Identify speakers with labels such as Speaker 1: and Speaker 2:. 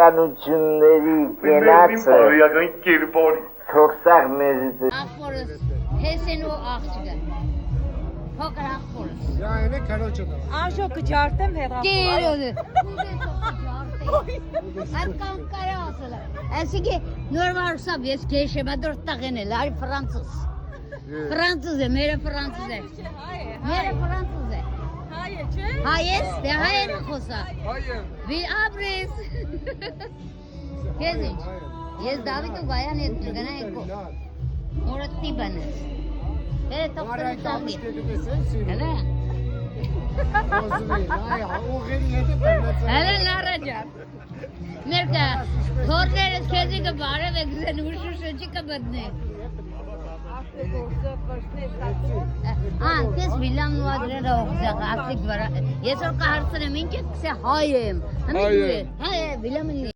Speaker 1: իշխանությունների կենացը թողսակ մեզից
Speaker 2: Ախորս, հեսեն ու աղջիկը, փոքր ախորս։
Speaker 3: Այն է քարոջը դա։
Speaker 4: Աշոկը ջարտեմ հեռախոս։
Speaker 2: Կիրոդը, այդ կամկարը ասել է։ Այսինքի նոր վարուսավ ես կեշեմա դոր տաղեն էլ, արի ֆրանցուս։ Ֆրանցուս է, մերը ֆրանցուս է։ Մերը ֆրանցուս է։
Speaker 4: Հայ է, չէ։
Speaker 2: Հայ ես, դե հայ են խոսա։ Վի ապրես։ Կեզ ինչ, ես Դավիթ ու Վայան հետ գնա եկո։ Որը տիպան ես։ Հերը տոքտորը տաղի։ Հելա։ Հելա նարաջար։ Ներկա, թորներս կեզի կբարև է գրեն ուշուշը չի կբդնի։ Քեզ վիլան ու ադրերը օգզակ ակտիկ վրա։ Ես որ կհարցնեմ ինչ է կսե հայ եմ։ Հայ է, վիլամնի։